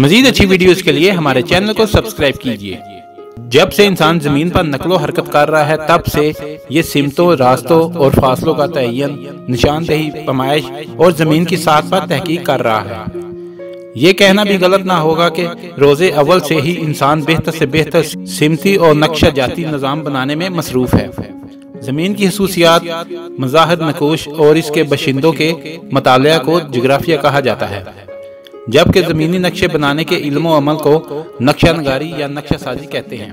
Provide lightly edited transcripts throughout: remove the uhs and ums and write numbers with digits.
مزید اچھی ویڈیوز کے لیے ہمارے چینل کو سبسکرائب کیجیے۔ جب سے انسان زمین پر نقل و حرکت کر رہا ہے تب سے یہ سمتوں، راستوں اور فاصلوں کا تعین، نشاندہی، پیمائش اور زمین کی ساکھ پر تحقیق کر رہا ہے۔ یہ کہنا بھی غلط نہ ہوگا کہ روز اول سے ہی انسان بہتر سے بہتر سمتی اور نقشہ جاتی نظام بنانے میں مصروف ہے۔ زمین کی خصوصیات، مظاہر، نقوش اور اس کے باشندوں کے مطالعہ کو جغرافیہ کہا جاتا ہے، جبکہ زمینی نقشے بنانے کے علم و عمل کو نقشہ نگاری یا نقشہ سازی کہتے ہیں۔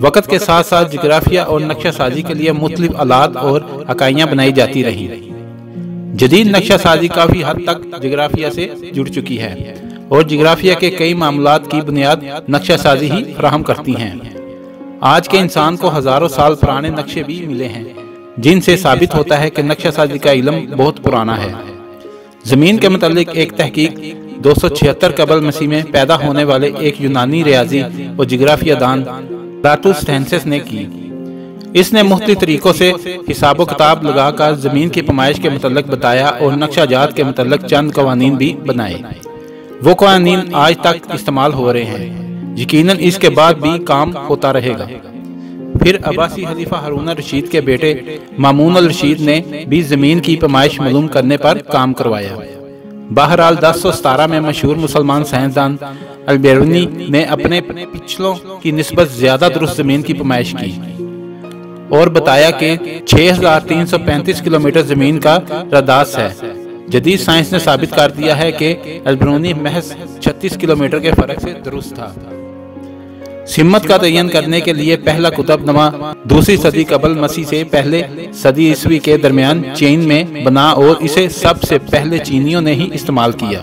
وقت کے ساتھ ساتھ جغرافیہ اور نقشہ سازی کے لیے مختلف آلات اور اکائیاں بنائی جاتی رہیں۔ جدید نقشہ سازی کافی حد تک جغرافیہ سے جڑ چکی ہے اور جغرافیہ کے کئی معاملات کی بنیاد نقشہ سازی ہی فراہم کرتی ہیں۔ آج کے انسان کو ہزاروں سال پرانے نقشے بھی ملے ہیں جن سے ثابت ہوتا ہے کہ نقشہ سازی کا علم بہت پرانا ہے۔ زمین کے متعلق ایک تحقیق 276 قبل مسیح میں پیدا ہونے والے ایک یونانی ریاضی اور جغرافیہ دان اراتوستھینسس نے کی۔ اس نے مختلف طریقوں سے حساب و کتاب لگا کر زمین کی پیمائش کے متعلق بتایا اور نقشہ جات کے متعلق چند قوانین بھی بنائے۔ وہ قوانین آج تک استعمال ہو رہے ہیں، یقیناً اس کے بعد بھی کام ہوتا رہے گا۔ پھر عباسی خلیفہ ہارون الرشید کے بیٹے مامون الرشید نے بھی زمین کی پیمائش معلوم کرنے پر کام کروایا۔ بہرحال 1017 میں مشہور مسلمان سائنسدان البیرونی نے اپنے پچھلوں کی نسبت زیادہ درست زمین کی پیمائش کی اور بتایا کہ 6335 کلومیٹر زمین کا رداس ہے۔ جدید سائنس نے ثابت کر دیا ہے کہ البیرونی محض 36 کلومیٹر کے فرق سے درست تھا۔ سمت کا تعین کرنے کے لیے پہلا قطب نما دوسری صدی قبل مسیح سے پہلے صدی عیسوی کے درمیان چین میں بنا اور اسے سب سے پہلے چینیوں نے ہی استعمال کیا۔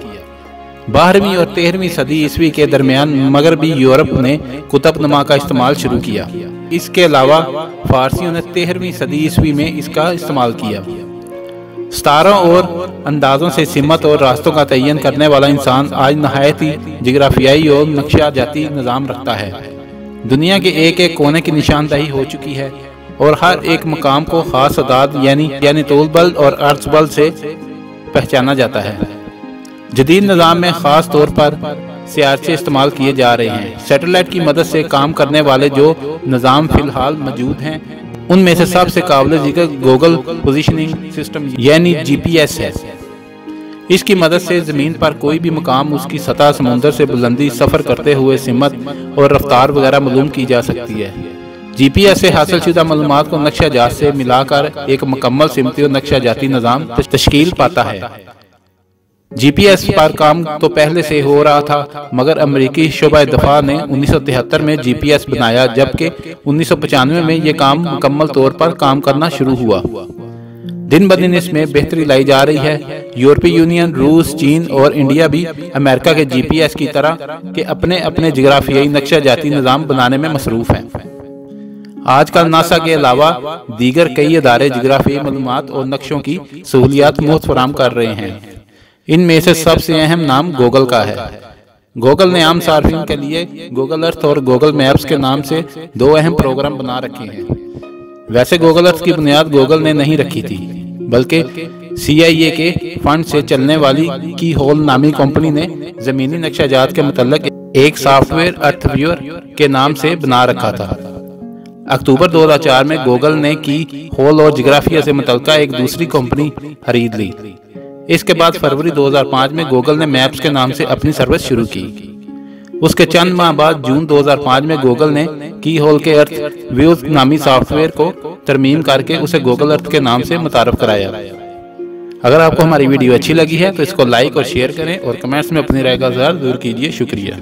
12ویں اور 13ویں صدی عیسوی کے درمیان مغربی یورپ نے قطب نما کا استعمال شروع کیا۔ اس کے علاوہ فارسیوں نے 13ویں صدی عیسوی میں اس کا استعمال کیا۔ ستاروں اور اندازوں سے سمت اور راستوں کا تعین کرنے والا انسان آج نہایت ہی جغرافیائی اور نقشہ جاتی نظام رکھتا ہے۔ دنیا کے ایک ایک کونے کی نشاندہی ہو چکی ہے اور ہر ایک مقام کو خاص اعداد یعنی طول بل اور عرض بل سے پہچانا جاتا ہے۔ جدید نظام میں خاص طور پر سیارچے استعمال کیے جا رہے ہیں۔ سیٹلائٹ کی مدد سے کام کرنے والے جو نظام فی الحال موجود ہیں ان میں سے سب سے قابل ذکر گوگل پوزیشننگ سسٹم یعنی GPS ہے۔ اس کی مدد سے زمین پر کوئی بھی مقام، اس کی سطح، سمندر سے بلندی، سفر کرتے ہوئے سمت اور رفتار وغیرہ معلوم کی جا سکتی ہے۔ GPS سے حاصل شدہ معلومات کو نقشہ جات سے ملا کر ایک مکمل سمتی اور نقشہ جاتی نظام تشکیل پاتا ہے۔ GPS پر کام تو پہلے سے ہو رہا تھا مگر امریکی شعبہ دفاع نے 1973 میں GPS بنایا، جبکہ 1995 میں یہ کام مکمل طور پر کام کرنا شروع ہوا۔ دن بدن اس میں بہتری لائی جا رہی ہے۔ یورپی یونین، روس، چین اور انڈیا بھی امریکہ کے GPS کی طرح کہ اپنے جغرافیائی نقشہ جاتی نظام بنانے میں مصروف ہیں۔ آج کل ناسا کے علاوہ دیگر کئی ادارے جغرافیائی معلومات اور نقشوں کی سہولیات مفت فراہم کر رہے ہیں۔ ان میں سے سب سے اہم نام گوگل کا ہے۔ گوگل نے عام صارفین کے لیے گوگل ارتھ اور گوگل میپس کے نام سے دو اہم پروگرام بنا رکھے ہیں۔ ویسے گوگل ارتھ کی بنیاد گوگل نے نہیں رکھی تھی، بلکہ CIA کے فنڈ سے چلنے والی کی ہول نامی کمپنی نے زمینی نقشہ جات کے متعلق ایک سافٹ ویئر ارتھ ویور کے نام سے بنا رکھا تھا۔ اکتوبر 2004 میں گوگل نے کی ہول اور جغرافیہ سے متعلقہ ایک دوسری کمپنی خرید لی۔ اس کے بعد فروری 2005 میں گوگل نے میپس کے نام سے اپنی سروس شروع کی۔ اس کے چند ماہ بعد جون 2005 میں گوگل نے کی ہول کے ارتھ ویوز نامی سافٹ ویئر کو ترمیم کر کے اسے گوگل ارتھ کے نام سے متعارف کرایا۔ اگر آپ کو ہماری ویڈیو اچھی لگی ہے تو اس کو لائک اور شیئر کریں اور کمنٹس میں اپنی رائے کا اظہار ضرور کیجیے۔ شکریہ۔